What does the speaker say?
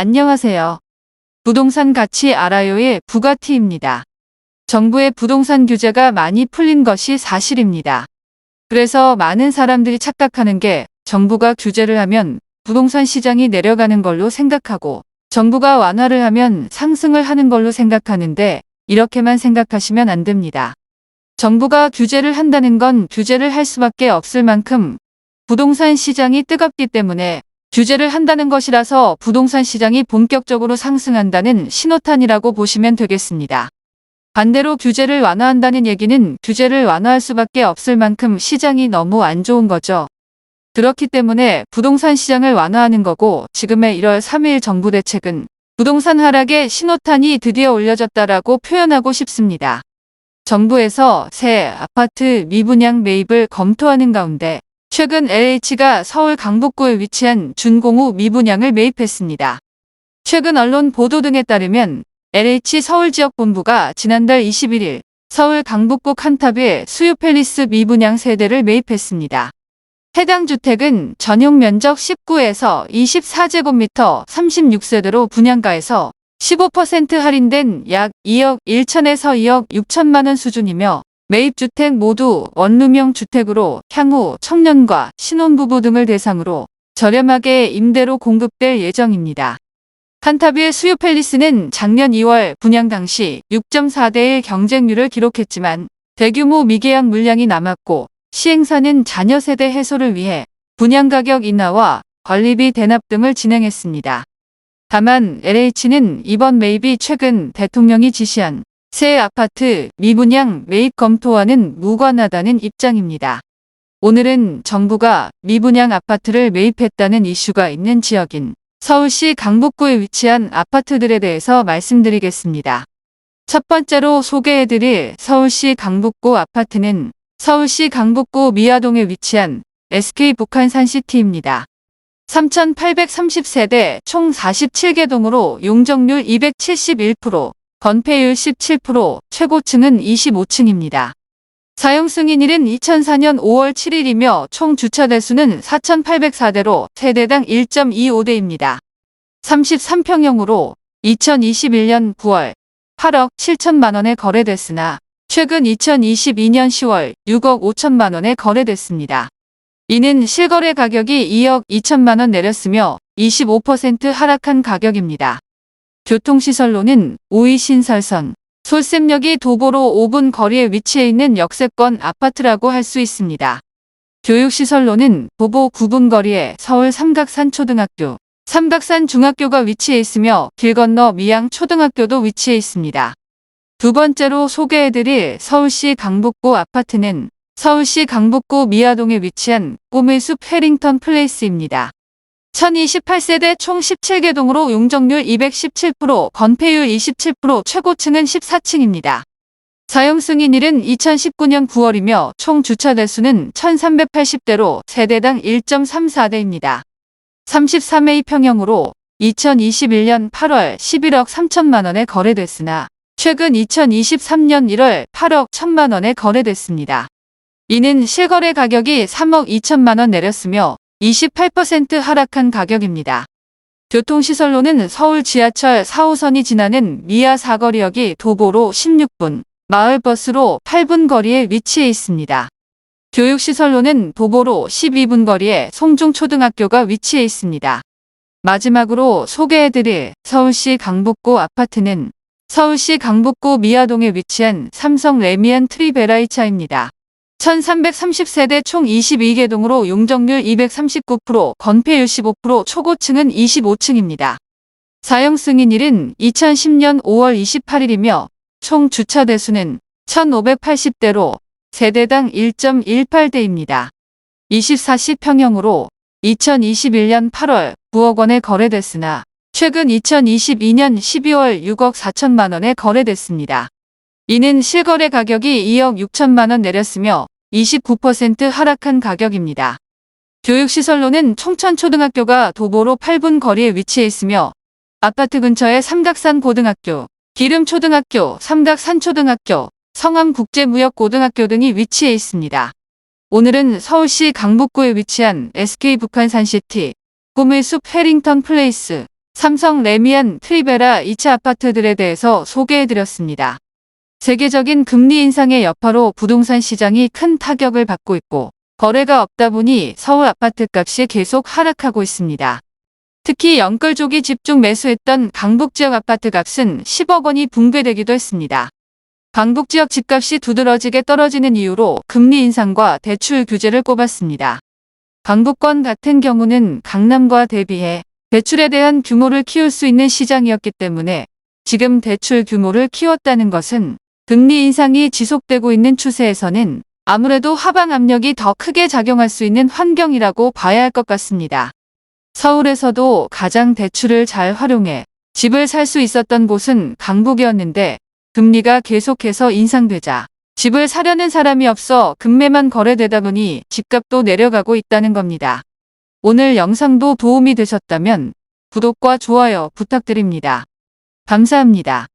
안녕하세요. 부동산 가치 알아요의 부가티입니다. 정부의 부동산 규제가 많이 풀린 것이 사실입니다. 그래서 많은 사람들이 착각하는 게 정부가 규제를 하면 부동산 시장이 내려가는 걸로 생각하고 정부가 완화를 하면 상승을 하는 걸로 생각하는데 이렇게만 생각하시면 안 됩니다. 정부가 규제를 한다는 건 규제를 할 수밖에 없을 만큼 부동산 시장이 뜨겁기 때문에 규제를 한다는 것이라서 부동산 시장이 본격적으로 상승한다는 신호탄이라고 보시면 되겠습니다. 반대로 규제를 완화한다는 얘기는 규제를 완화할 수밖에 없을 만큼 시장이 너무 안 좋은 거죠. 그렇기 때문에 부동산 시장을 완화하는 거고 지금의 1월 3일 정부 대책은 부동산 하락의 신호탄이 드디어 올려졌다라고 표현하고 싶습니다. 정부에서 새 아파트 미분양 매입을 검토하는 가운데 최근 LH가 서울 강북구에 위치한 준공후 미분양을 매입했습니다. 최근 언론 보도 등에 따르면 LH 서울지역본부가 지난달 21일 서울 강북구 칸탑에 수유 팰리스 미분양 세대를 매입했습니다. 해당 주택은 전용 면적 19에서 24제곱미터 36세대로 분양가에서 15% 할인된 약 2억 1천에서 2억 6천만 원 수준이며 매입주택 모두 원룸형 주택으로 향후 청년과 신혼부부 등을 대상으로 저렴하게 임대로 공급될 예정입니다. 칸타빌 수유 팰리스는 작년 2월 분양 당시 6.4대1 경쟁률을 기록했지만 대규모 미계약 물량이 남았고 시행사는 자녀 세대 해소를 위해 분양가격 인하와 관리비 대납 등을 진행했습니다. 다만 LH는 이번 매입이 최근 대통령이 지시한 새 아파트 미분양 매입 검토와는 무관하다는 입장입니다. 오늘은 정부가 미분양 아파트를 매입했다는 이슈가 있는 지역인 서울시 강북구에 위치한 아파트들에 대해서 말씀드리겠습니다. 첫 번째로 소개해드릴 서울시 강북구 아파트는 서울시 강북구 미아동에 위치한 SK 북한산시티입니다. 3,830세대 총 47개 동으로 용적률 271%, 건폐율 17%, 최고층은 25층입니다. 사용 승인일은 2004년 5월 7일이며 총 주차 대수는 4,804대로 세대당 1.25대입니다. 33평형으로 2021년 9월 8억 7천만 원에 거래됐으나 최근 2022년 10월 6억 5천만 원에 거래됐습니다. 이는 실거래 가격이 2억 2천만 원 내렸으며 25% 하락한 가격입니다. 교통시설로는 우이신설선, 솔샘역이 도보로 5분 거리에 위치해 있는 역세권 아파트라고 할 수 있습니다. 교육시설로는 도보 9분 거리에 서울 삼각산초등학교, 삼각산중학교가 위치해 있으며 길 건너 미양초등학교도 위치해 있습니다. 두 번째로 소개해드릴 서울시 강북구 아파트는 서울시 강북구 미아동에 위치한 꿈의 숲 해링턴 플레이스입니다. 1028세대 총 17개 동으로 용적률 217%, 건폐율 27%, 최고층은 14층입니다. 사용 승인일은 2019년 9월이며 총 주차 대수는 1380대로 세대당 1.34대입니다. 33A 평형으로 2021년 8월 11억 3천만 원에 거래됐으나 최근 2023년 1월 8억 1천만 원에 거래됐습니다. 이는 실거래 가격이 3억 2천만 원 내렸으며 28% 하락한 가격입니다. 교통시설로는 서울 지하철 4호선이 지나는 미아 사거리역이 도보로 16분, 마을버스로 8분 거리에 위치해 있습니다. 교육시설로는 도보로 12분 거리에 송중초등학교가 위치해 있습니다. 마지막으로 소개해드릴 서울시 강북구 아파트는 서울시 강북구 미아동에 위치한 삼성 레미안 트리베라이차입니다. 1330세대 총 22개 동으로 용적률 239%, 건폐율 15%, 초고층은 25층입니다. 사용 승인일은 2010년 5월 28일이며 총 주차 대수는 1580대로 세대당 1.18대입니다. 24시 평형으로 2021년 8월 9억 원에 거래됐으나 최근 2022년 12월 6억 4천만 원에 거래됐습니다. 이는 실거래 가격이 2억 6천만 원 내렸으며 29% 하락한 가격입니다. 교육시설로는 총천초등학교가 도보로 8분 거리에 위치해 있으며 아파트 근처에 삼각산고등학교, 기름초등학교, 삼각산초등학교, 성암국제무역고등학교 등이 위치해 있습니다. 오늘은 서울시 강북구에 위치한 SK 북한산시티, 꿈의 숲 해링턴 플레이스, 삼성 레미안 트리베라 2차 아파트들에 대해서 소개해드렸습니다. 세계적인 금리 인상의 여파로 부동산 시장이 큰 타격을 받고 있고 거래가 없다 보니 서울 아파트값이 계속 하락하고 있습니다. 특히 영끌족이 집중 매수했던 강북지역 아파트값은 10억 원이 붕괴되기도 했습니다. 강북지역 집값이 두드러지게 떨어지는 이유로 금리 인상과 대출 규제를 꼽았습니다. 강북권 같은 경우는 강남과 대비해 대출에 대한 규모를 키울 수 있는 시장이었기 때문에 지금 대출 규모를 키웠다는 것은 금리 인상이 지속되고 있는 추세에서는 아무래도 하방 압력이 더 크게 작용할 수 있는 환경이라고 봐야 할 것 같습니다. 서울에서도 가장 대출을 잘 활용해 집을 살 수 있었던 곳은 강북이었는데 금리가 계속해서 인상되자 집을 사려는 사람이 없어 급매만 거래되다 보니 집값도 내려가고 있다는 겁니다. 오늘 영상도 도움이 되셨다면 구독과 좋아요 부탁드립니다. 감사합니다.